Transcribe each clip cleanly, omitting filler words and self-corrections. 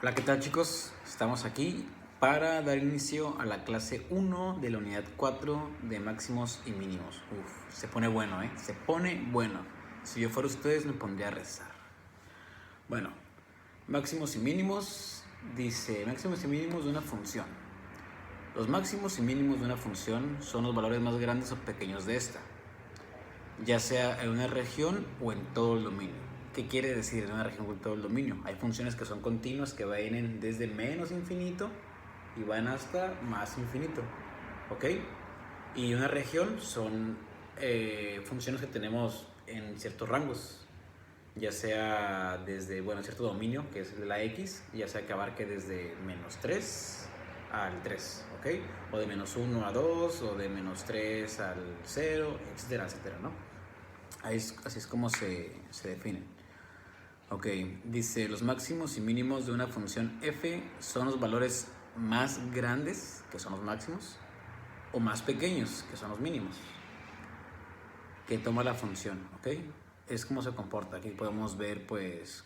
Hola, ¿qué tal, chicos? Estamos aquí para dar inicio a la clase 1 de la unidad 4 de máximos y mínimos. Se pone bueno, ¿eh? Se pone bueno. Si yo fuera ustedes me pondría a rezar. Bueno, máximos y mínimos, dice máximos y mínimos de una función. Los máximos y mínimos de una función son los valores más grandes o pequeños de esta, ya sea en una región o en todo el dominio. ¿Qué quiere decir en una región o en todo el dominio? Hay funciones que son continuas, que vienen desde menos infinito y van hasta más infinito, ¿ok? Y una región son funciones que tenemos en ciertos rangos, ya sea desde, cierto dominio, que es el de la x, ya sea que abarque desde menos 3 al 3, ¿ok? O de menos 1 a 2, o de menos 3 al 0, etcétera, etcétera, ¿no? Así es como se definen. Ok, dice, los máximos y mínimos de una función f son los valores más grandes, que son los máximos, o más pequeños, que son los mínimos, que toma la función, ¿ok? Es como se comporta. Aquí podemos ver, pues,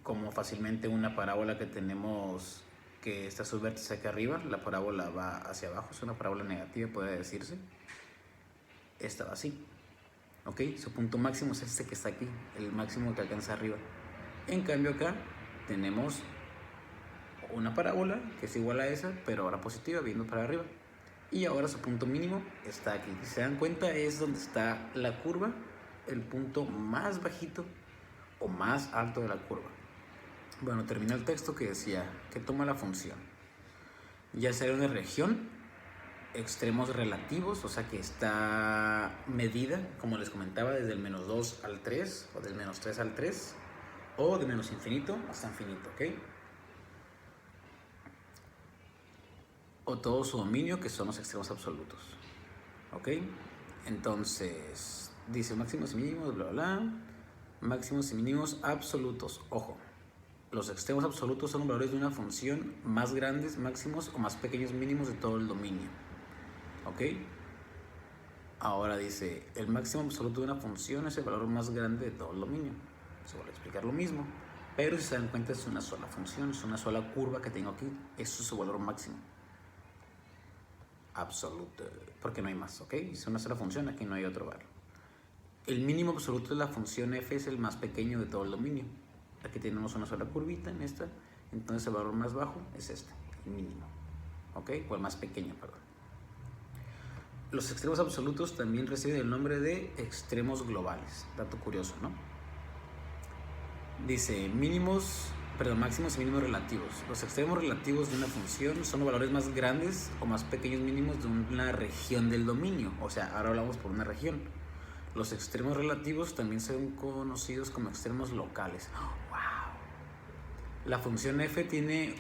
como fácilmente una parábola que tenemos que está su vértice aquí arriba, la parábola va hacia abajo, es una parábola negativa, puede decirse. Esta va así, ¿ok? Su punto máximo es este que está aquí, el máximo que alcanza arriba. En cambio acá tenemos una parábola que es igual a esa, pero ahora positiva, viendo para arriba. Y ahora su punto mínimo está aquí. Si se dan cuenta, es donde está la curva, el punto más bajito o más alto de la curva. Bueno, termina el texto que decía que toma la función, ya sea una región, extremos relativos, o sea que está medida, como les comentaba, desde el menos 2 al 3, o del menos 3 al 3, o de menos infinito hasta infinito, ¿ok? O todo su dominio, que son los extremos absolutos, ¿ok? Entonces, dice máximos y mínimos, bla, bla, bla. Máximos y mínimos absolutos. Ojo, los extremos absolutos son los valores de una función más grandes máximos o más pequeños mínimos de todo el dominio, ¿ok? Ahora dice, el máximo absoluto de una función es el valor más grande de todo el dominio. Se va a explicar lo mismo, pero si se dan cuenta es una sola función, es una sola curva que tengo aquí. Eso es su valor máximo absoluto, porque no hay más, ¿ok? Es una sola función, aquí no hay otro valor. El mínimo absoluto de la función f es el más pequeño de todo el dominio. Aquí tenemos una sola curvita en esta, entonces el valor más bajo es este, el mínimo, ¿ok? O el más pequeño, perdón. Los extremos absolutos también reciben el nombre de extremos globales. Dato curioso, ¿no? Dice máximos y mínimos relativos. Los extremos relativos de una función son los valores más grandes o más pequeños mínimos de una región del dominio. O sea, ahora hablamos por una región. Los extremos relativos también son conocidos como extremos locales. ¡Wow! La función f tiene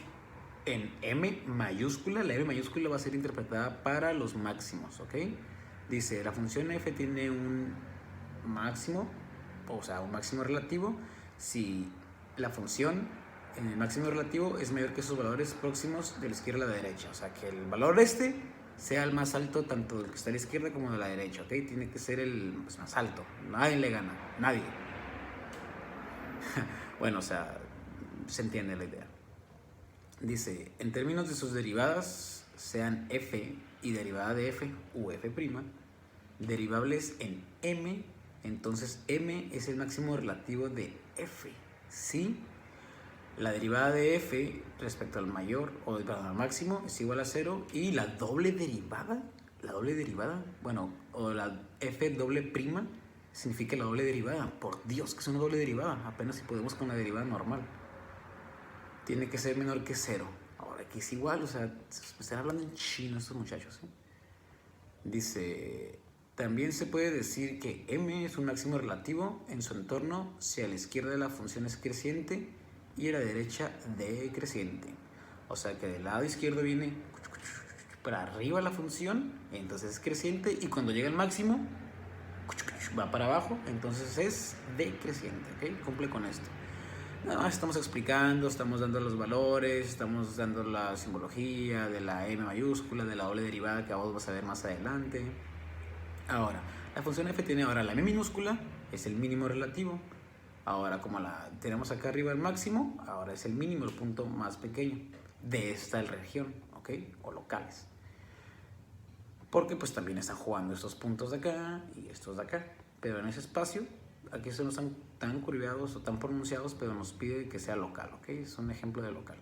en m mayúscula. La m mayúscula va a ser interpretada para los máximos, ¿ok? Dice, la función f tiene un máximo, o sea, un máximo relativo, si la función en el máximo relativo es mayor que sus valores próximos de la izquierda a la derecha. O sea, que el valor sea el más alto tanto del que está a la izquierda como de la derecha, ¿ok? Tiene que ser el más alto. Nadie le gana, nadie. Bueno, o sea, se entiende la idea. Dice, en términos de sus derivadas, sean f y derivada de f u f', derivables en m, entonces m es el máximo relativo de f, ¿sí? La derivada de f respecto al mayor o al máximo es igual a 0, y la doble derivada, bueno, o la f doble prima significa la doble derivada. Por Dios, que es una doble derivada, apenas si podemos con la derivada normal. Tiene que ser menor que 0. Ahora aquí es igual, o sea, están hablando en chino estos muchachos, ¿eh? Dice, también se puede decir que m es un máximo relativo en su entorno si a la izquierda de la función es creciente y a la derecha decreciente. O sea que del lado izquierdo viene para arriba la función, entonces es creciente, y cuando llega al máximo va para abajo, entonces es decreciente, ¿ok? Cumple con esto. Nada más estamos explicando, estamos dando los valores, estamos dando la simbología de la m mayúscula, de la doble derivada que vos vas a ver más adelante. Ahora, la función f tiene ahora la m minúscula, es el mínimo relativo. Ahora, como la tenemos acá arriba el máximo, ahora es el mínimo, el punto más pequeño de esta región, ¿ok? O locales. Porque pues también están jugando estos puntos de acá y estos de acá. Pero en ese espacio, aquí no están tan curvados o tan pronunciados, pero nos pide que sea local, ¿ok? Es un ejemplo de local.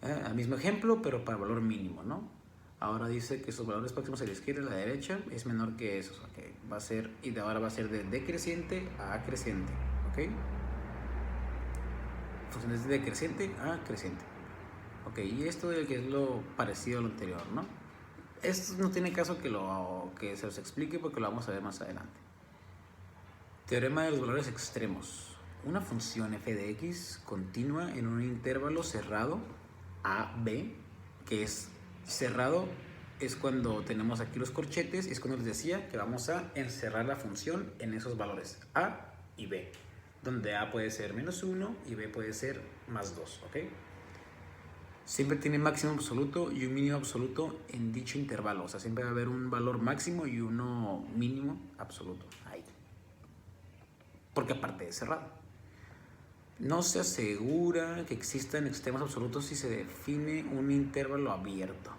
El mismo ejemplo, pero para valor mínimo, ¿no? Ahora dice que sus valores próximos a la izquierda y a la derecha es menor que esos, ¿ok? Va a ser, y de ahora va a ser de decreciente a creciente, ¿ok? Funciones de decreciente a creciente. Ok, y esto es lo parecido a lo anterior, ¿no? Esto no tiene caso que se los explique porque lo vamos a ver más adelante. Teorema de los valores extremos. Una función f de x continua en un intervalo cerrado a, b, que es cerrado, es cuando tenemos aquí los corchetes, y es cuando les decía que vamos a encerrar la función en esos valores a y b, donde a puede ser menos 1 y b puede ser más 2, ¿ok? Siempre tiene máximo absoluto y un mínimo absoluto en dicho intervalo, o sea, siempre va a haber un valor máximo y uno mínimo absoluto ahí, porque aparte es cerrado. No se asegura que existan extremos absolutos si se define un intervalo abierto.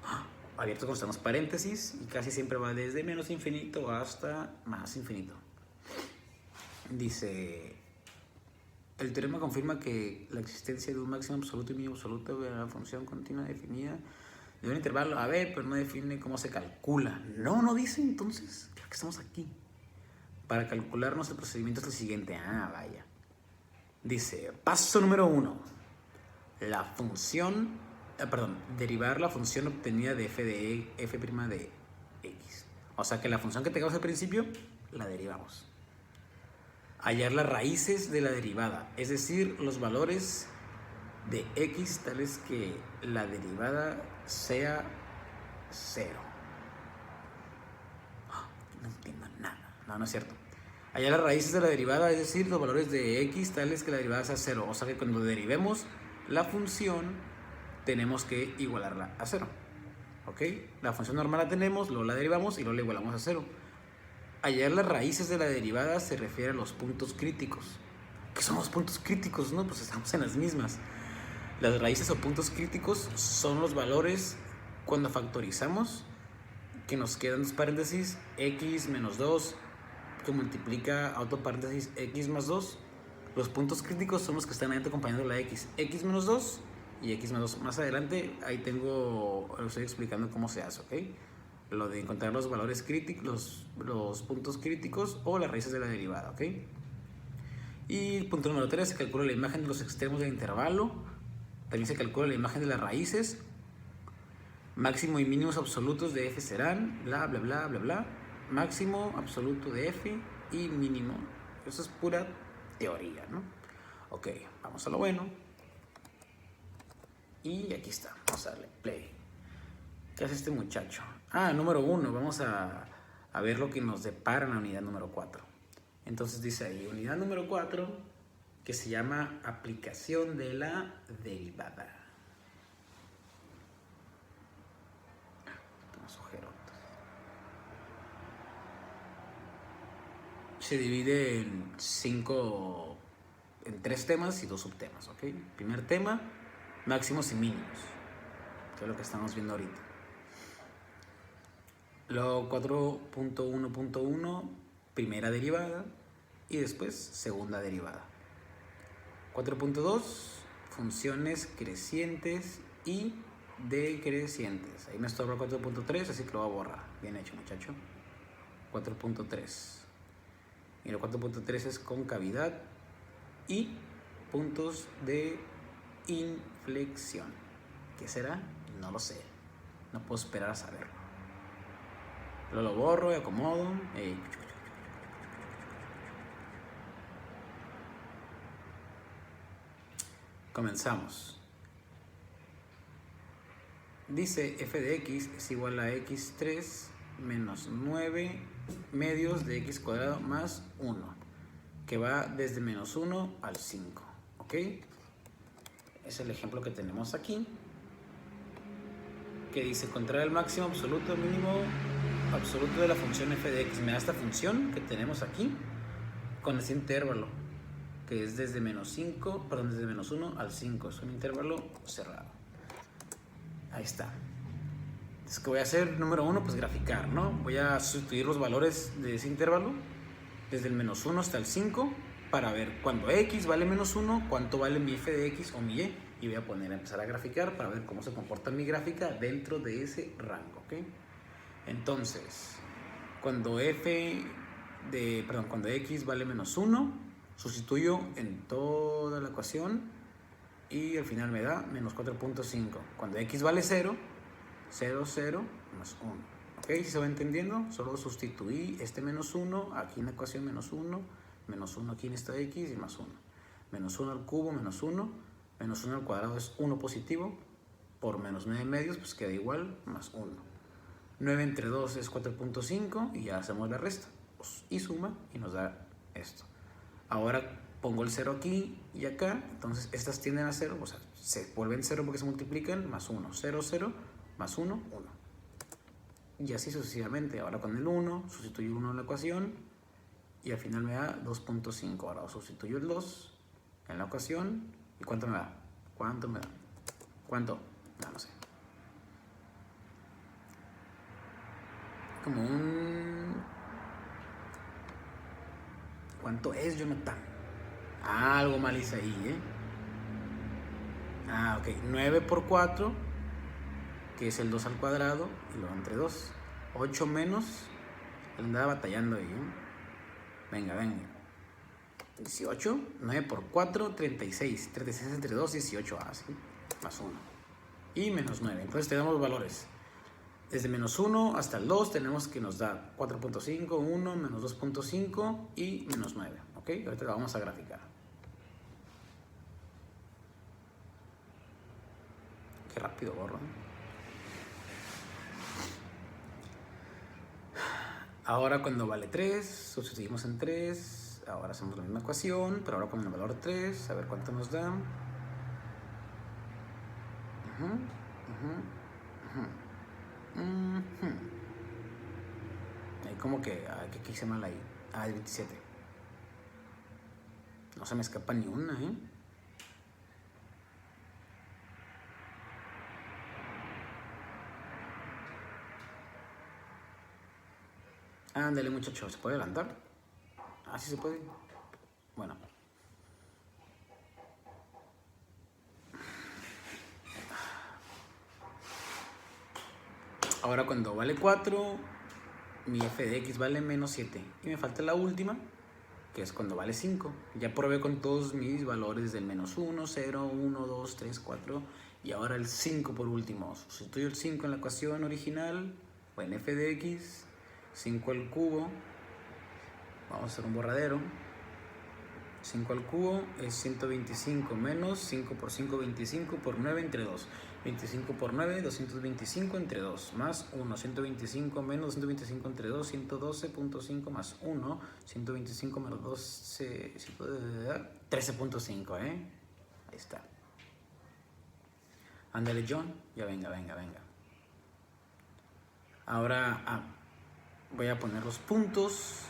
Abierto con los paréntesis y casi siempre va desde menos infinito hasta más infinito. Dice, el teorema confirma que la existencia de un máximo absoluto y mínimo absoluto de la función continua definida de un intervalo a b, pero no define cómo se calcula. No dice, entonces, creo que estamos aquí. Para calcularnos el procedimiento es el siguiente. Vaya. Dice, paso número 1. La función, derivar la función obtenida de f de f' de x. O sea que la función que tengamos al principio, la derivamos. Hallar las raíces de la derivada, es decir, los valores de x tales que la derivada sea 0. No entiendo nada. No es cierto. Hallar las raíces de la derivada, es decir, los valores de x tales que la derivada sea 0. O sea que cuando derivemos la función, tenemos que igualarla a 0. ¿Ok? La función normal la tenemos, luego la derivamos y luego la igualamos a 0. Hallar las raíces de la derivada se refiere a los puntos críticos. ¿Qué son los puntos críticos? No, pues estamos en las mismas. Las raíces o puntos críticos son los valores cuando factorizamos, que nos quedan dos paréntesis, x menos 2, que multiplica a otro paréntesis x más 2. Los puntos críticos son los que están ahí acompañando la x menos 2 y x más 2. Más adelante ahí estoy explicando cómo se hace, ¿ok? Lo de encontrar los valores críticos, los puntos críticos o las raíces de la derivada, ¿ok? Y el punto número 3, se calcula la imagen de los extremos del intervalo. También se calcula la imagen de las raíces. Máximo y mínimos absolutos de f serán bla bla bla bla bla. Máximo absoluto de f y mínimo. Eso es pura teoría, ¿no? Ok, vamos a lo bueno. Y aquí está, vamos a darle play. ¿Qué hace este muchacho? Número 1, vamos a ver lo que nos depara en la unidad número 4. Entonces dice ahí, unidad número 4, que se llama aplicación de la derivada. Se divide en 3 temas y 2 subtemas, ¿ok? Primer tema, máximos y mínimos, que es lo que estamos viendo ahorita. Luego 4.1.1, primera derivada, y después segunda derivada. 4.2, funciones crecientes y decrecientes. Ahí me estorba 4.3, así que lo voy a borrar. Bien hecho, muchacho. 4.3. Y el 4.3 es concavidad y puntos de inflexión. ¿Qué será? No lo sé. No puedo esperar a saberlo. Pero lo borro y acomodo. Comenzamos. Dice f de x es igual a x3 menos 9 medios de x cuadrado más 1, que va desde menos 1 al 5, ¿ok? Es el ejemplo que tenemos aquí, que dice encontrar el máximo absoluto, mínimo absoluto de la función f de x. Me da esta función que tenemos aquí con este intervalo, que es desde menos 5, perdón, desde menos 1 al 5. Es un intervalo cerrado. Ahí está. Entonces, ¿qué voy a hacer? Número 1, pues graficar, ¿no? Voy a sustituir los valores de ese intervalo desde el menos 1 hasta el 5 para ver cuando x vale menos 1, cuánto vale mi f de x o mi y. Y voy a empezar a graficar para ver cómo se comporta mi gráfica dentro de ese rango, ¿ok? Entonces, cuando cuando x vale menos 1, sustituyo en toda la ecuación y al final me da menos 4.5. Cuando x vale 0, 0, 0, más 1. ¿Ok? Si se va entendiendo, solo sustituí este menos 1 aquí en la ecuación menos 1 aquí en esta x y más 1. Menos 1 al cubo, menos 1. Menos 1 al cuadrado es 1 positivo. Por menos 9 medios, pues queda igual, más 1. 9 entre 2 es 4.5 y ya hacemos la resta. Y suma y nos da esto. Ahora pongo el 0 aquí y acá, entonces estas tienden a 0, o sea, se vuelven 0 porque se multiplican, más 1. 0, 0, más 1, 1. Y así sucesivamente. Ahora con el 1, sustituyo 1 en la ecuación y al final me da 2.5. Ahora sustituyo el 2 en la ecuación. ¿Y cuánto me da? ¿Cuánto me da? ¿Cuánto? No sé. Como un... ¿Cuánto es, Jonathan? Algo mal hice ahí, ¿eh? Ok. 9 por 4, que es el 2 al cuadrado, y luego entre 2. 8 menos... Andaba batallando ahí, ¿eh? Venga. 18, 9 por 4, 36. 36 entre 2, 18. ¿Sí? Más 1. Y menos 9. Entonces tenemos valores. Desde menos 1 hasta el 2 tenemos que nos da 4.5, 1, menos 2.5 y menos 9. ¿Ok? Ahorita lo vamos a graficar. Qué rápido borro, ¿eh? Ahora cuando vale 3, sustituimos en 3. Ahora hacemos la misma ecuación, pero ahora con el valor 3, a ver cuánto nos da. Ahí como que ¿qué hice mal ahí? Es 27. No se me escapa ni una, ¿eh? Ándale, muchacho, ¿se puede adelantar? Sí se puede. Bueno. Ahora cuando vale 4, mi f de x vale menos 7. Y me falta la última, que es cuando vale 5. Ya probé con todos mis valores del menos 1, 0, 1, 2, 3, 4. Y ahora el 5 por último. Sustituyo el 5 en la ecuación original, o en f de x. 5 al cubo. Vamos a hacer un borradero. 5 al cubo es 125 menos 5 por 5, 25 por 9 entre 2. 25 por 9, 225 entre 2, más 1. 125 menos 225 entre 2, 112.5 más 1. 125 menos 12, 13.5, ¿eh? Ahí está. Ándale, John. Ya venga. Ahora voy a poner los puntos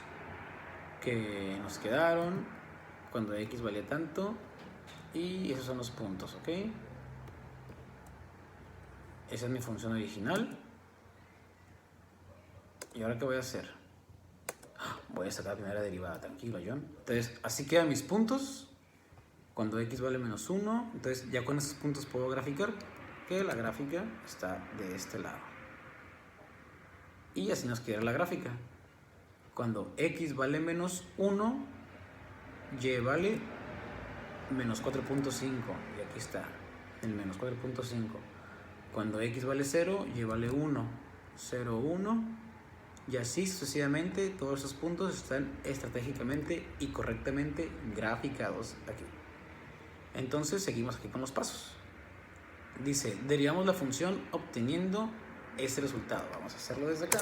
que nos quedaron cuando x valía tanto, y esos son los puntos, ¿ok? Esa es mi función original. ¿Y ahora qué voy a hacer? Voy a sacar la primera derivada, tranquilo, John. Entonces, así quedan mis puntos cuando x vale menos 1. Entonces, ya con esos puntos puedo graficar, que la gráfica está de este lado. Y así nos queda la gráfica. Cuando x vale menos 1, y vale menos 4.5. Y aquí está el menos 4.5. Cuando x vale 0, y vale 1. 0, 1. Y así sucesivamente, todos esos puntos están estratégicamente y correctamente graficados aquí. Entonces seguimos aquí con los pasos. Dice, derivamos la función obteniendo este resultado. Vamos a hacerlo desde acá.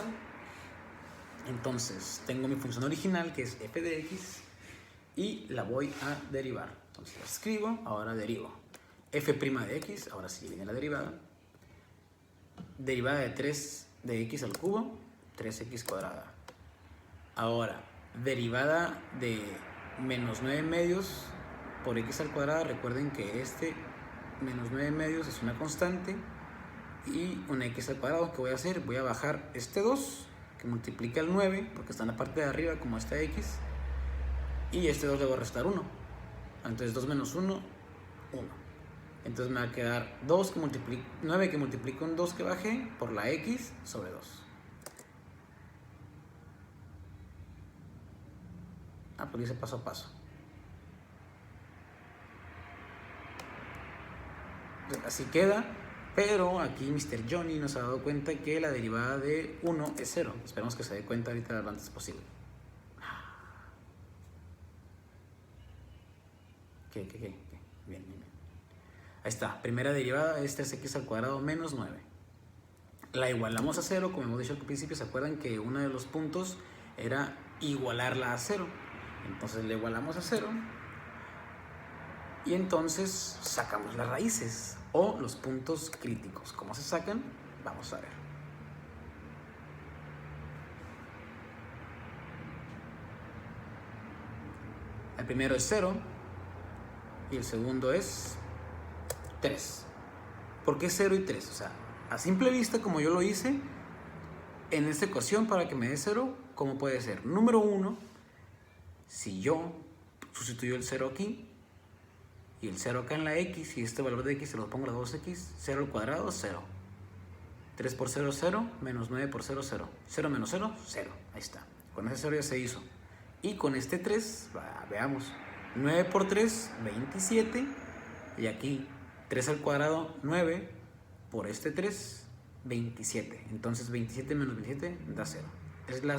Entonces tengo mi función original, que es f de x, y la voy a derivar. Entonces la escribo, ahora derivo. F' de x, ahora sí viene la derivada. Derivada de 3 de x al cubo, 3x cuadrada. Ahora, derivada de menos 9 medios por x al cuadrado. Recuerden que este menos 9 medios es una constante y una x al cuadrado. ¿Qué voy a hacer? Voy a bajar este 2 que multiplica el 9 porque está en la parte de arriba como esta x, y este 2 le voy a restar 1. Entonces 2 menos 1, 1. Entonces me va a quedar 9 que multiplica un 2 que bajé por la x sobre 2. Pues dice paso a paso. Así queda, pero aquí Mr. Johnny nos ha dado cuenta que la derivada de 1 es 0. Esperemos que se dé cuenta ahorita lo antes posible. ¿Qué? Bien. Ahí está, primera derivada, esta es x al cuadrado menos 9. La igualamos a 0, como hemos dicho al principio. ¿Se acuerdan que uno de los puntos era igualarla a 0? Entonces le igualamos a 0 y entonces sacamos las raíces o los puntos críticos. ¿Cómo se sacan? Vamos a ver. El primero es 0 y el segundo es 3. ¿Por qué 0 y 3? O sea, a simple vista, como yo lo hice en esta ecuación para que me dé 0, ¿cómo puede ser? Número 1, si yo sustituyo el 0 aquí y el 0 acá en la x, y este valor de x se lo pongo a la 2x, 0 al cuadrado, 0. 3 por 0, 0, menos 9 por 0, 0. 0 menos 0, 0. Ahí está. Con ese 0 ya se hizo. Y con este 3, veamos. 9 por 3, 27. Y aquí 3 al cuadrado, 9. Por este 3, 27. Entonces 27 menos 27 da 0.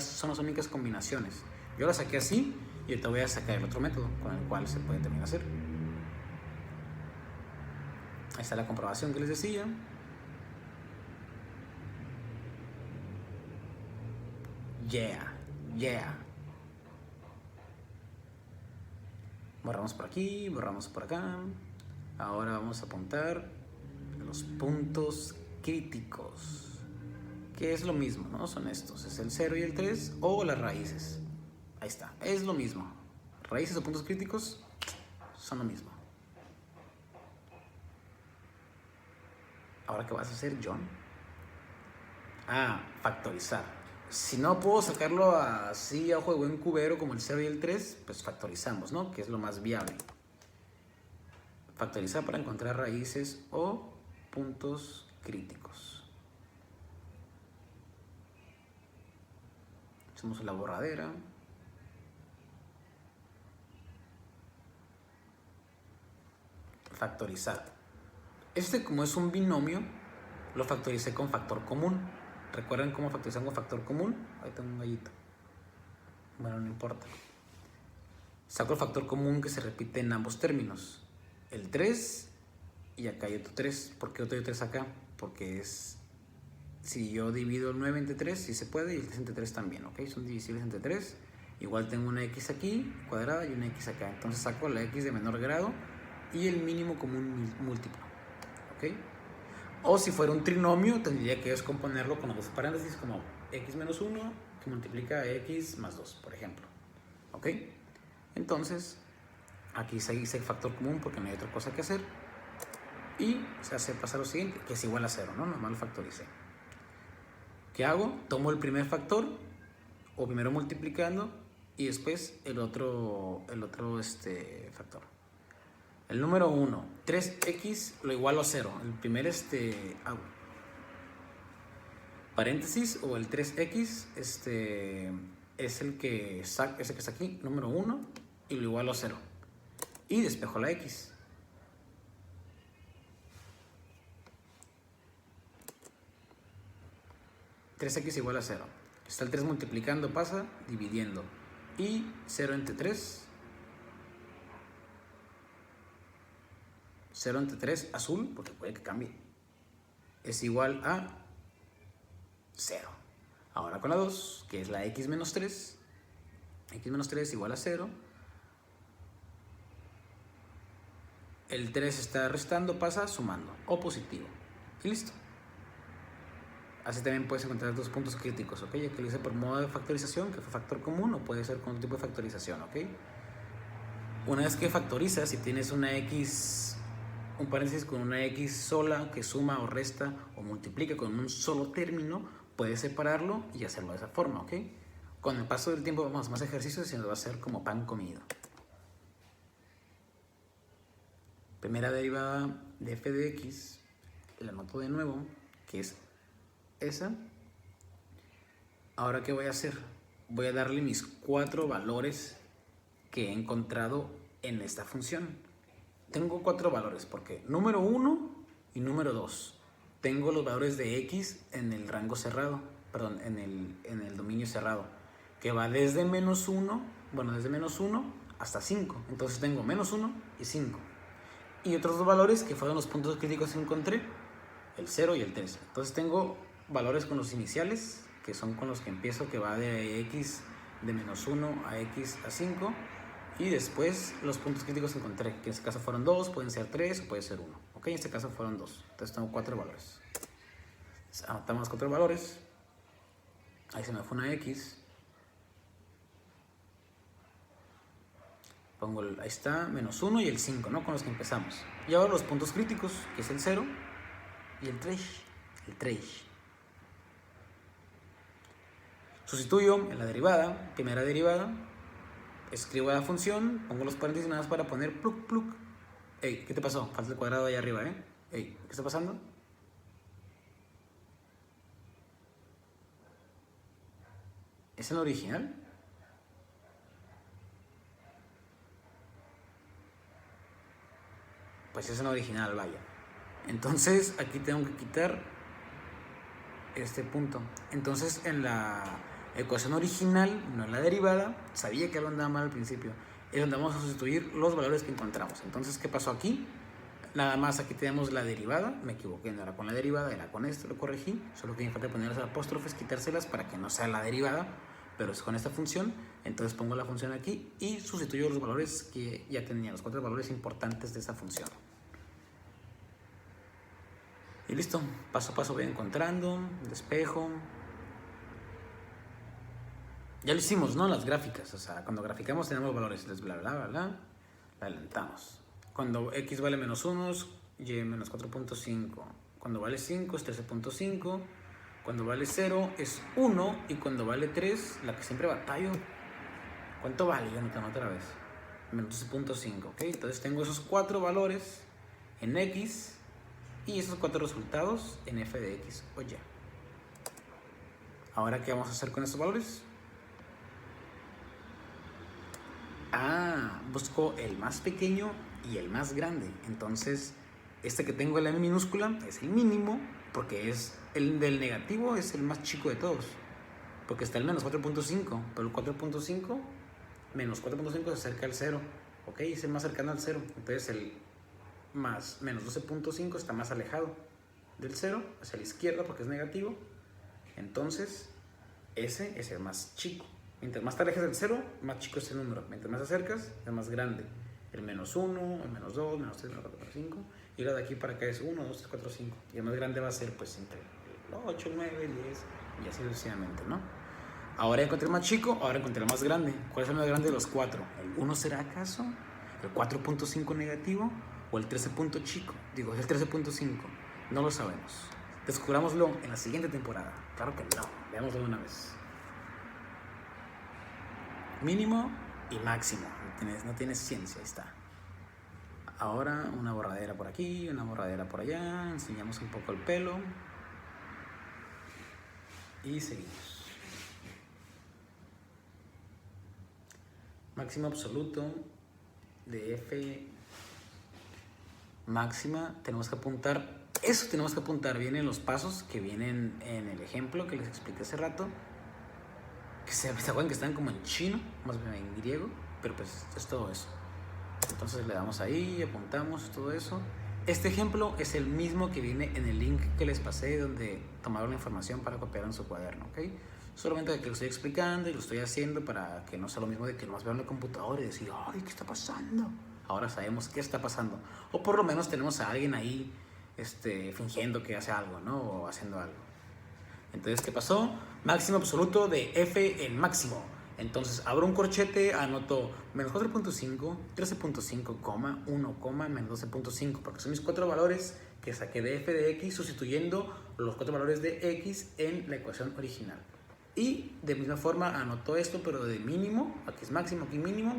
Son las únicas combinaciones. Yo la saqué así y ahorita voy a sacar el otro método con el cual se puede también hacer. Ahí está la comprobación que les decía. Yeah. Borramos por aquí, borramos por acá. Ahora vamos a apuntar los puntos críticos, que es lo mismo, ¿no? Son estos, es el 0 y el 3 o las raíces. Ahí está, es lo mismo. Raíces o puntos críticos son lo mismo. ¿Ahora qué vas a hacer, John? Factorizar. Si no puedo sacarlo así a ojo de buen cubero como el 0 y el 3, pues factorizamos, ¿no? Que es lo más viable. Factorizar para encontrar raíces o puntos críticos. Hacemos la borradera. Factorizar. Como es un binomio, lo factoricé con factor común. ¿Recuerdan cómo factorizar con factor común? Ahí tengo un gallito. Bueno, no importa. Saco el factor común que se repite en ambos términos. El 3 y acá hay otro 3. ¿Por qué otro 3 acá? Porque si yo divido el 9 entre 3, sí se puede, y el 3 entre 3 también, ¿ok? Son divisibles entre 3. Igual tengo una x aquí, cuadrada, y una x acá. Entonces saco la x de menor grado y el mínimo común múltiplo, ¿ok? O si fuera un trinomio, tendría que descomponerlo con los dos paréntesis, como x menos 1 que multiplica x más 2, por ejemplo. ¿Ok? Entonces, aquí se dice el factor común porque no hay otra cosa que hacer. Y se hace pasar lo siguiente, que es igual a 0, ¿no? Normal factoricé. ¿Qué hago? Tomo el primer factor, o primero multiplicando, y después el otro factor. El número 1, 3x lo igualo a 0. El primer paréntesis o el 3x es el que está aquí, número 1, y lo igualo a 0. Y despejo la x. $3x igual a 0. Está el 3 multiplicando, pasa dividiendo. Y 0 entre 3. 0 entre 3, azul, porque puede que cambie, es igual a 0. Ahora con la 2, que es la x menos 3. X menos 3 igual a 0. El 3 está restando, pasa sumando, o positivo. Y listo. Así también puedes encontrar dos puntos críticos, ¿ok? Ya que lo hice por modo de factorización, que fue factor común, o puede ser con otro tipo de factorización, ¿ok? Una vez que factorizas, si tienes una x, un paréntesis con una x sola que suma o resta o multiplica con un solo término, puedes separarlo y hacerlo de esa forma, ¿ok? Con el paso del tiempo vamos a hacer más ejercicios y nos va a hacer como pan comido. Primera derivada de f de x, la anoto de nuevo, que es esa. Ahora, ¿qué voy a hacer? Voy a darle mis 4 valores que he encontrado en esta función. Tengo 4 valores porque número 1 y número 2. Tengo los valores de x en el rango cerrado, perdón, en el dominio cerrado, que va desde menos 1, bueno, desde menos 1 hasta 5. Entonces tengo menos 1 y 5. Y otros 2 valores que fueron los puntos críticos que encontré, el 0 y el 3. Entonces tengo valores con los iniciales, que son con los que empiezo, que va de x de menos 1 a x a 5. Y después los puntos críticos que encontré, que en este caso fueron 2, pueden ser 3 o puede ser 1. Ok, en este caso fueron 2. Entonces tengo 4 valores. Anotamos los 4 valores. Ahí se me fue una x. Pongo ahí está, menos 1 y el 5, ¿no? Con los que empezamos. Y ahora los puntos críticos, que es el 0 y el 3. El 3. Sustituyo en la derivada, primera derivada. Escribo la función, pongo los paréntesis nada más para poner pluk pluk. Ey, ¿qué te pasó? Falta el cuadrado ahí arriba, ¿eh? Ey, ¿qué está pasando? ¿Es el original? Pues es el original, vaya. Entonces aquí tengo que quitar este punto. Entonces en la ecuación original, no en la derivada, sabía que algo andaba mal al principio, es donde vamos a sustituir los valores que encontramos. Entonces, ¿qué pasó aquí? Nada más aquí tenemos la derivada, me equivoqué, no era con la derivada, era con esto, lo corregí, solo que me falta poner las apóstrofes, quitárselas para que no sea la derivada, pero es con esta función. Entonces pongo la función aquí y sustituyo los valores que ya tenía, los 4 valores importantes de esa función. Y listo, paso a paso voy encontrando, despejo. Ya lo hicimos, ¿no? Las gráficas, o sea, cuando graficamos tenemos valores, bla, bla, bla, bla, la adelantamos. Cuando x vale menos 1 es y menos 4.5. Cuando vale 5 es 13.5. Cuando vale 0 es 1. Y cuando vale 3, la que siempre batallo. ¿Cuánto vale? Ya no te anoto otra vez. Menos 12.5, ¿ok? Entonces tengo esos 4 valores en x y esos 4 resultados en f de x o y. Ahora, ¿qué vamos a hacer con estos valores? Busco el más pequeño y el más grande. Entonces, este que tengo en la M minúscula es el mínimo, porque es el del negativo, es el más chico de todos. Porque está el menos 4.5, pero el 4.5, menos 4.5 se acerca al 0. Ok, es el más cercano al 0. Entonces el más menos 12.5 está más alejado del 0, hacia la izquierda porque es negativo. Entonces, ese es el más chico. Mientras más te alejes del 0, más chico es el número. Mientras más te acercas, es más grande. El menos 1, el menos 2, menos 3, menos 4, menos 5. Y lo de aquí para acá es 1, 2, 3, 4, 5. Y el más grande va a ser pues entre el 8, el 9, el 10 y así sucesivamente, ¿no? Ahora encontré el más chico, ahora encontré el más grande. ¿Cuál es el más grande de los 4? ¿El 1 será acaso? ¿El 4.5 negativo? ¿O el 13 punto chico? Digo, es el 13.5. No lo sabemos. Descubrámoslo en la siguiente temporada. Claro que no. Veámoslo de una vez. Mínimo y máximo. No tienes ciencia, ahí está. Ahora una borradera por aquí, una borradera por allá. Enseñamos un poco el pelo. Y seguimos. Máximo absoluto de f máxima. Tenemos que apuntar. Eso tenemos que apuntar bien en los pasos que vienen en el ejemplo que les expliqué hace rato. Que se acuerdan que están como en chino, más bien en griego, pero pues es todo eso. Entonces le damos ahí, apuntamos todo eso. Este ejemplo es el mismo que viene en el link que les pasé, donde tomaron la información para copiar en su cuaderno, ¿ok? Solamente que lo estoy explicando y lo estoy haciendo para que no sea lo mismo de que nomás vean la computadora y decir, ay, ¿qué está pasando? Ahora sabemos qué está pasando. O por lo menos tenemos a alguien ahí fingiendo que hace algo, ¿no? O haciendo algo. Entonces, ¿qué pasó? Máximo absoluto de f en máximo. Entonces abro un corchete, anoto menos 4.5, 13.5, 1, menos 12.5, porque son mis 4 valores que saqué de f de x sustituyendo los 4 valores de x en la ecuación original. Y de misma forma anoto esto, pero de mínimo, aquí es máximo, aquí mínimo,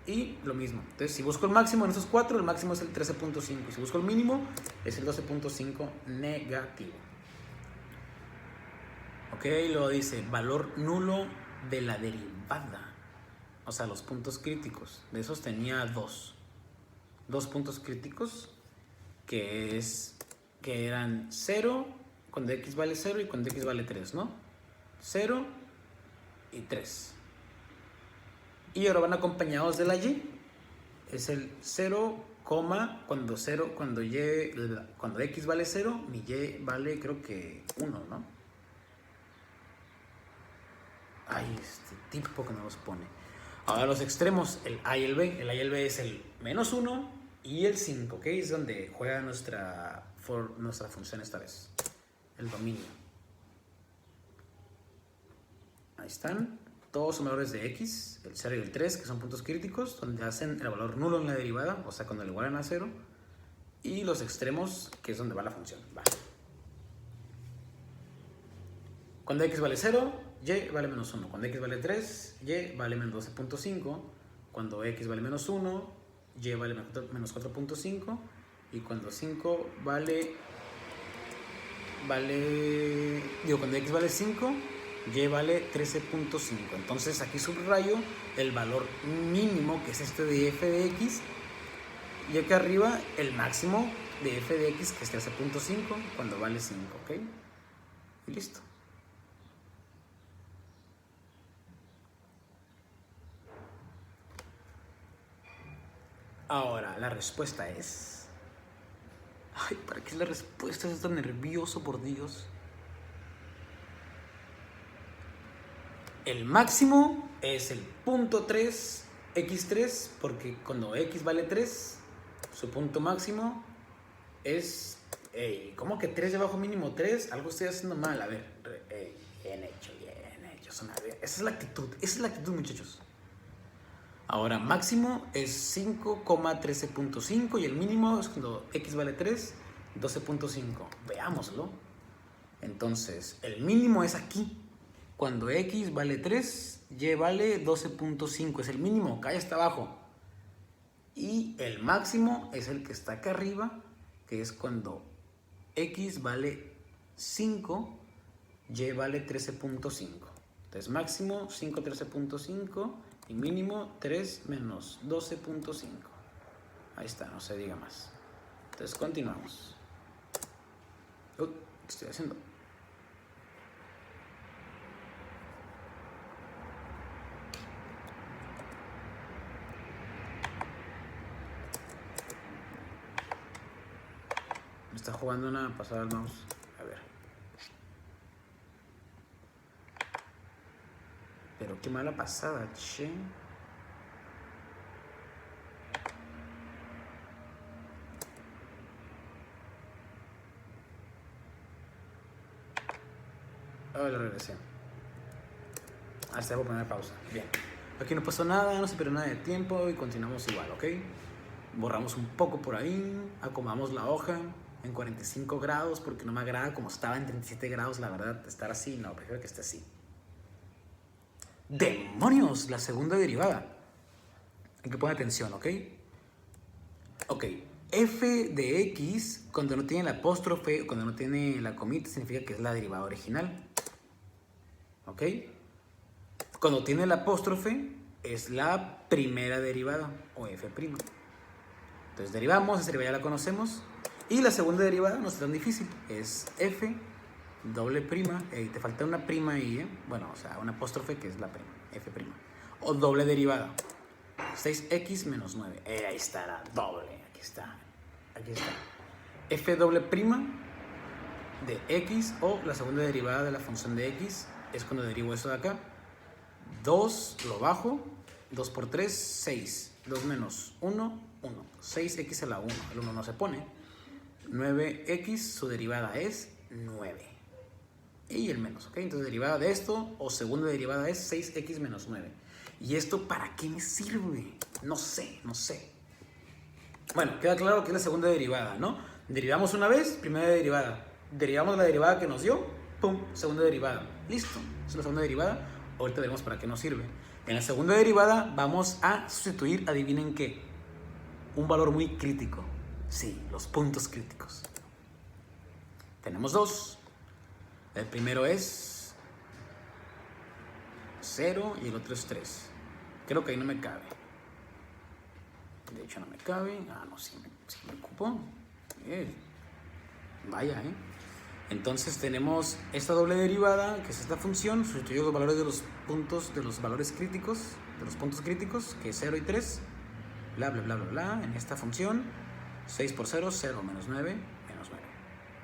y lo mismo. Entonces si busco el máximo en esos 4, el máximo es el 13.5, y si busco el mínimo es el 12.5 negativo. Ok, luego dice valor nulo de la derivada, o sea, los puntos críticos. De esos tenía dos puntos críticos, que eran 0 cuando x vale 0 y cuando x vale 3, ¿no? 0 y 3. Y ahora van acompañados de la y. Es el 0, cuando x vale 0, mi y vale creo que 1, ¿no? Ay, este tipo que no los pone. Ahora los extremos, el a y el b. El a y el b es el menos 1 y el 5, ¿ok? Es donde juega nuestra función esta vez. El dominio. Ahí están. Todos son valores de x, el 0 y el 3, que son puntos críticos, donde hacen el valor nulo en la derivada, o sea, cuando le igualan a 0. Y los extremos, que es donde va la función. Vale. Cuando x vale 0, y vale menos 1. Cuando x vale 3, y vale menos 12.5. Cuando x vale menos 1, y vale menos 4.5. Y cuando 5 cuando x vale 5, y vale 13.5. Entonces aquí subrayo el valor mínimo, que es este de f de x. Y aquí arriba el máximo de f de x, que es 13.5, cuando vale 5, ¿ok? Y listo. Ahora, la respuesta es... Ay, ¿para qué la respuesta? Es tan nervioso, por Dios. El máximo es el punto 3, x3, porque cuando x vale 3, su punto máximo es... ¿Cómo que 3 debajo mínimo 3? Algo estoy haciendo mal. A ver, bien hecho. Esa es la actitud, muchachos. Ahora, máximo es 5,13.5 y el mínimo es cuando x vale 3, 12.5. Veámoslo. Entonces, el mínimo es aquí. Cuando x vale 3, y vale 12.5. Es el mínimo, acá está abajo. Y el máximo es el que está acá arriba, que es cuando x vale 5, y vale 13.5. Entonces, máximo 5, 13.5. Y mínimo 3 menos 12.5. Ahí está, no se diga más. Entonces continuamos. ¿Qué estoy haciendo? Me está jugando una pasada al mouse. A ver. Pero qué mala pasada, che. Ahora lo regresé. Hasta voy a poner pausa. Bien. Aquí no pasó nada, no se perdió nada de tiempo y continuamos igual, ¿ok? Borramos un poco por ahí, acomodamos la hoja en 45 grados porque no me agrada como estaba en 37 grados, la verdad, estar así, no, prefiero que esté así. ¡Demonios! La segunda derivada. Hay que poner atención, ¿ok? Ok, f de x, cuando no tiene el apóstrofe, cuando no tiene la comita, significa que es la derivada original. ¿Ok? Cuando tiene el apóstrofe, es la primera derivada, o f'. Entonces derivamos, esa derivada ya la conocemos. Y la segunda derivada no es tan difícil, es f doble prima, te falta una prima ahí, ¿eh? Bueno, o sea, un apóstrofe que es la prima, f'. O doble derivada, 6x menos 9. Ahí está la doble, aquí está. F doble prima de x, o la segunda derivada de la función de x, es cuando derivo eso de acá. 2 lo bajo, 2 por 3, 6. 2 menos 1, 1. 6x a la 1, el 1 no se pone. 9x, su derivada es 9. y el menos, ¿ok? Entonces derivada de esto o segunda derivada es 6x menos 9. ¿Y esto para qué me sirve? No sé. Bueno, queda claro que es la segunda derivada, ¿no? Derivamos una vez, primera derivada. Derivamos la derivada que nos dio, pum, segunda derivada. Listo, es la segunda derivada. Ahorita veremos para qué nos sirve. En la segunda derivada vamos a sustituir, adivinen qué, un valor muy crítico. Sí, los puntos críticos. Tenemos dos. El primero es 0 y el otro es 3. Creo que ahí no me cabe. De hecho no me cabe. Ah, no, sí me ocupo. Vaya, Entonces tenemos esta doble derivada, que es esta función, sustituye los valores de los puntos, de los valores críticos, de los puntos críticos, que es 0 y 3, bla, bla, bla, bla, bla, en esta función, 6 por 0, 0, menos 9, menos 9.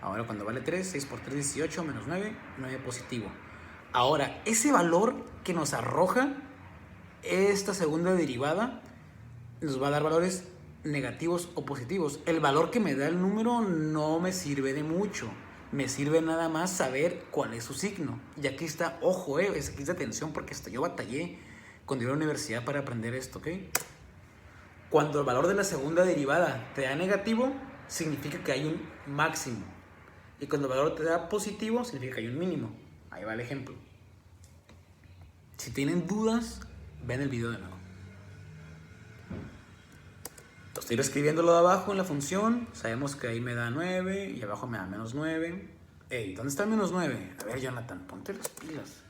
Ahora cuando vale 3, 6 por 3, 18, menos 9, 9 positivo. Ahora, ese valor que nos arroja esta segunda derivada nos va a dar valores negativos o positivos. El valor que me da el número no me sirve de mucho. Me sirve nada más saber cuál es su signo. Y aquí está, ojo, aquí está atención porque hasta yo batallé cuando iba a la universidad para aprender esto, ¿ok? Cuando el valor de la segunda derivada te da negativo, significa que hay un máximo. Y cuando el valor te da positivo, significa que hay un mínimo. Ahí va el ejemplo. Si tienen dudas, ven el video de nuevo. Estoy escribiéndolo de abajo en la función. Sabemos que ahí me da 9 y abajo me da menos 9. Ey, ¿dónde está el menos 9? A ver, Jonathan, ponte las pilas.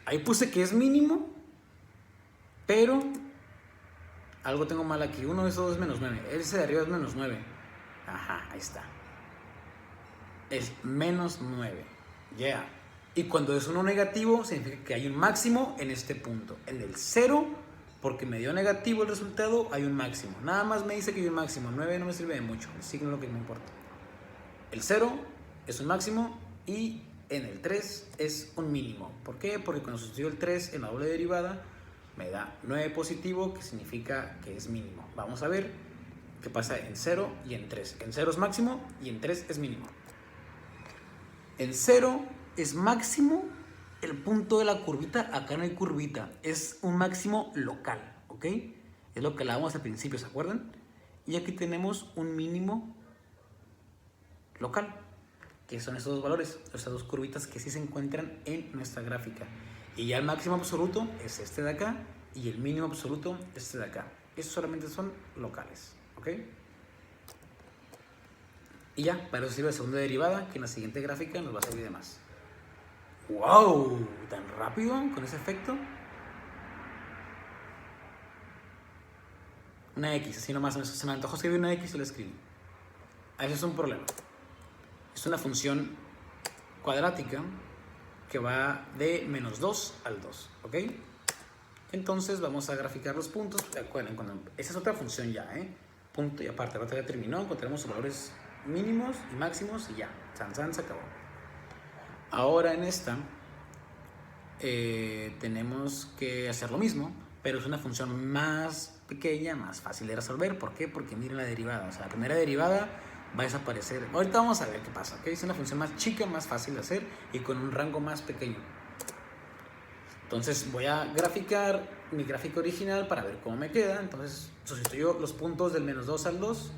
Ahí puse que es mínimo, pero algo tengo mal aquí. Uno de esos es menos 9. Ese de arriba es menos 9. Ajá, ahí está. Es menos 9. Yeah. Y cuando es uno negativo, significa que hay un máximo en este punto. En el 0, porque me dio negativo el resultado, hay un máximo. Nada más me dice que hay un máximo. 9 no me sirve de mucho. El signo es lo que me importa. El 0 es un máximo y en el 3 es un mínimo. ¿Por qué? Porque cuando sustituyo el 3 en la doble derivada, me da 9 positivo, que significa que es mínimo. Vamos a ver qué pasa en 0 y en 3. En 0 es máximo y en 3 es mínimo. En 0 es máximo el punto de la curvita. Acá no hay curvita, es un máximo local, ¿ok? Es lo que hablábamos al principio, ¿se acuerdan? Y aquí tenemos un mínimo local, que son estos dos valores, estas dos curvitas que sí se encuentran en nuestra gráfica. Y ya el máximo absoluto es este de acá y el mínimo absoluto es este de acá. Estos solamente son locales, ¿ok? Y ya, para eso sirve la segunda derivada, que en la siguiente gráfica nos va a servir de más. ¡Wow! ¿Tan rápido con ese efecto? Una X, así nomás. Se me antojó escribir una X y la escribí. Eso es un problema. Es una función cuadrática que va de menos 2 al 2, ¿ok? Entonces vamos a graficar los puntos. Recuerden, esa es otra función ya, Punto y aparte. Ahora ya terminó, encontramos los valores mínimos y máximos y ya. Se acabó. Ahora en esta tenemos que hacer lo mismo, pero es una función más pequeña, más fácil de resolver. ¿Por qué? Porque miren la derivada. O sea, la primera derivada va a desaparecer. Ahorita vamos a ver qué pasa, ¿ok? Es una función más chica, más fácil de hacer y con un rango más pequeño. Entonces voy a graficar mi gráfico original para ver cómo me queda. Entonces sustituyo los puntos del menos 2 al 2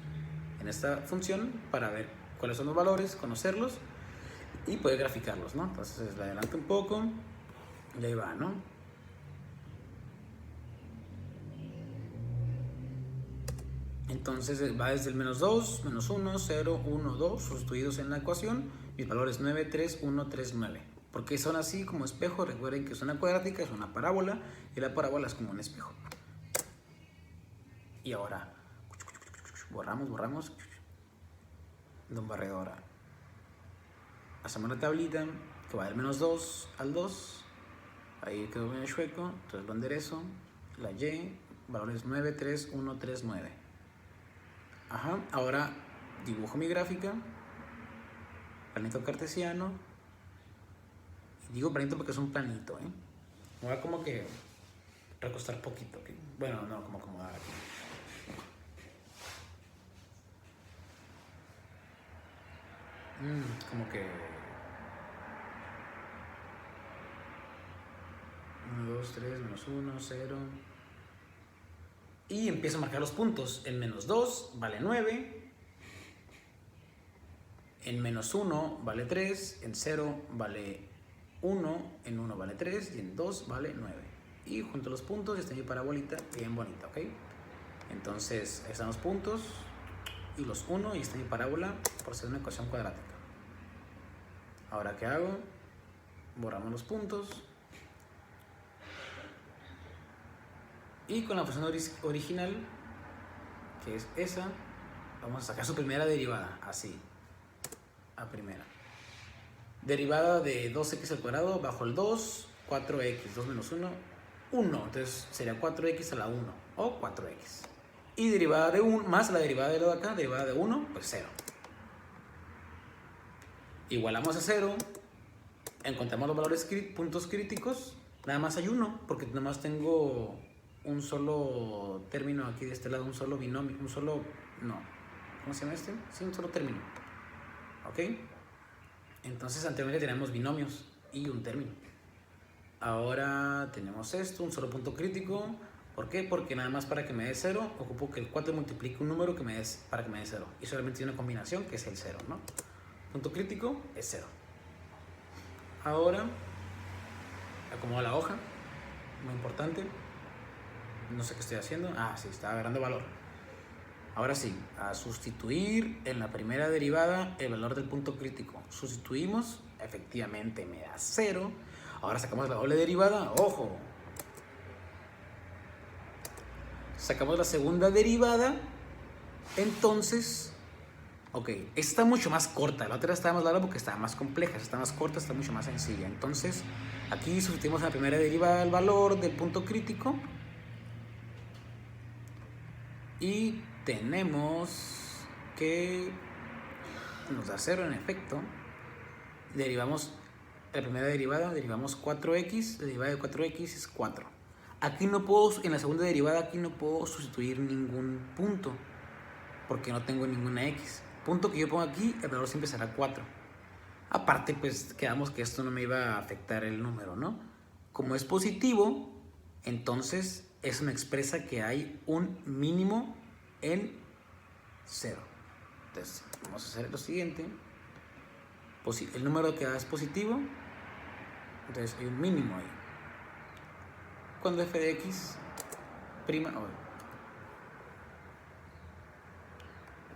en esta función para ver cuáles son los valores, conocerlos y poder graficarlos, ¿no? Entonces la adelanto un poco y ahí va, ¿no? Entonces va desde el menos 2, menos 1, 0, 1, 2, sustituidos en la ecuación. Mis valores 9, 3, 1, 3, 9. Porque son así como espejo. Recuerden que es una cuadrática, es una parábola. Y la parábola es como un espejo. Y ahora borramos. De un barredor. Hacemos la tablita que va del menos 2 al 2. Ahí quedó bien chueco. Entonces lo enderezo. La Y, valores 9, 3, 1, 3, 9. Ajá, ahora dibujo mi gráfica, planito cartesiano, y digo planito porque es un planito, me voy a como que recostar poquito, ¿ok? Bueno, no, como acomodar aquí. Como que 1, 2, 3, menos 1, 0. Y empiezo a marcar los puntos. En menos 2 vale 9. En menos 1 vale 3. En 0 vale 1. En 1 vale 3. Y en 2 vale 9. Y junto a los puntos está mi parabolita bien bonita, ¿ok? Entonces, ahí están los puntos y los 1 y está mi parábola por ser una ecuación cuadrática. Ahora, ¿qué hago? Borramos los puntos. Y con la función original, que es esa, vamos a sacar su primera derivada, así, a primera. Derivada de 2x al cuadrado bajo el 2, 4x, 2 menos 1, 1. Entonces sería 4x a la 1, o 4x. Y derivada de 1, más la derivada de lo de acá, derivada de 1, pues 0. Igualamos a 0, encontramos los valores puntos críticos, nada más hay uno, porque nada más tengo un solo término aquí de este lado, un solo binomio, un solo, no, ¿cómo se llama este? Sí, un solo término, ¿ok? Entonces anteriormente teníamos binomios y un término. Ahora tenemos esto, un solo punto crítico. ¿Por qué? Porque nada más para que me dé 0, ocupo que el 4 multiplique un número para que me dé 0. Y solamente tiene una combinación que es el 0, ¿no? Punto crítico es 0. Ahora, acomodo la hoja, muy importante. No sé qué estoy haciendo. Sí, está agarrando valor. Ahora sí, a sustituir en la primera derivada el valor del punto crítico. Sustituimos, efectivamente me da 0. Ahora sacamos la doble derivada, ojo. Sacamos la segunda derivada. Entonces, ok, esta está mucho más corta. La otra estaba más larga porque estaba más compleja. Esta está más corta, está mucho más sencilla. Entonces, aquí sustituimos en la primera derivada el valor del punto crítico. Y tenemos que nos da 0 en efecto. Derivamos la primera derivada, derivamos 4x, la derivada de 4x es 4. Aquí no puedo, en la segunda derivada, aquí no puedo sustituir ningún punto, porque no tengo ninguna x. Punto que yo pongo aquí, el valor siempre será 4. Aparte, pues quedamos que esto no me iba a afectar el número, ¿no? Como es positivo, entonces eso me expresa que hay un mínimo en 0. Entonces, vamos a hacer lo siguiente. El número que da es positivo, entonces hay un mínimo ahí. Cuando f de x prima...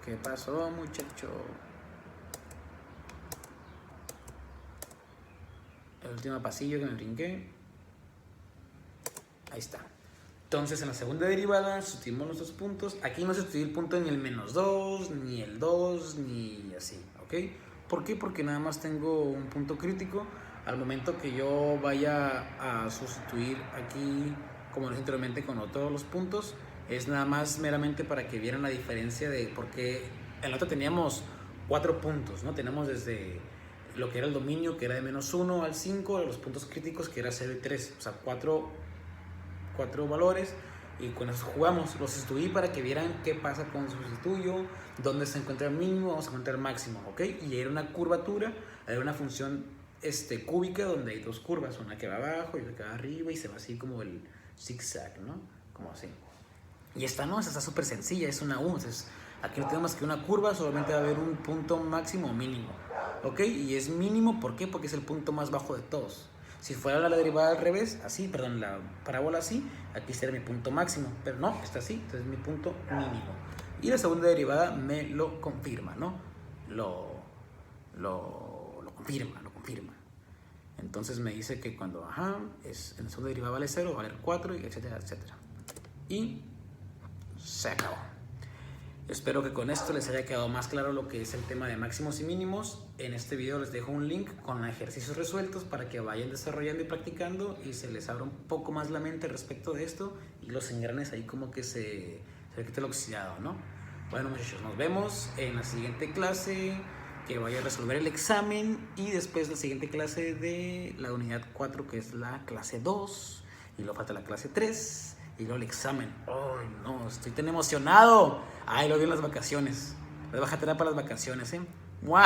¿Qué pasó, muchacho? El último pasillo que me brinqué. Ahí está. Entonces en la segunda derivada sustituimos los dos puntos. Aquí no se sustituye el punto ni el menos 2, ni el 2, ni así, ¿ok? ¿Por qué? Porque nada más tengo un punto crítico. Al momento que yo vaya a sustituir aquí, como dije anteriormente, con todos los puntos, es nada más meramente para que vieran la diferencia de por qué en el otro teníamos 4 puntos, ¿no? Tenemos desde lo que era el dominio, que era de menos 1 al 5, a los puntos críticos, que era 0 y 3, o sea, 4 valores, y con eso jugamos. Los sustituí para que vieran qué pasa con el sustituyo, dónde se encuentra el mínimo, vamos a encontrar el máximo, ¿ok? Y era una curvatura, era una función cúbica donde hay dos curvas, una que va abajo y otra que va arriba, y se va así como el zigzag, ¿no? Como así. Y esta no, esta está súper sencilla, es una U. Entonces, aquí no tenemos que una curva, solamente va a haber un punto máximo o mínimo, ¿ok? Y es mínimo, ¿por qué? Porque es el punto más bajo de todos. Si fuera la derivada al revés, así, perdón, la parábola así, aquí sería mi punto máximo, pero no, está así, entonces es mi punto mínimo. Y la segunda derivada me lo confirma, ¿no? Lo confirma. Entonces me dice que cuando, en la segunda derivada vale 0, va a valer 4, etcétera, etcétera. Y se acabó. Espero que con esto les haya quedado más claro lo que es el tema de máximos y mínimos. En este video les dejo un link con ejercicios resueltos para que vayan desarrollando y practicando y se les abra un poco más la mente respecto de esto y los engranes ahí como que se quite el oxidado, ¿no? Bueno, muchachos, nos vemos en la siguiente clase, que vaya a resolver el examen, y después la siguiente clase de la unidad 4, que es la clase 2, y luego falta la clase 3. Y luego el examen. ¡Ay, no! Estoy tan emocionado. Lo vi en las vacaciones. Les voy a tener para las vacaciones, ¿eh? ¡Mua!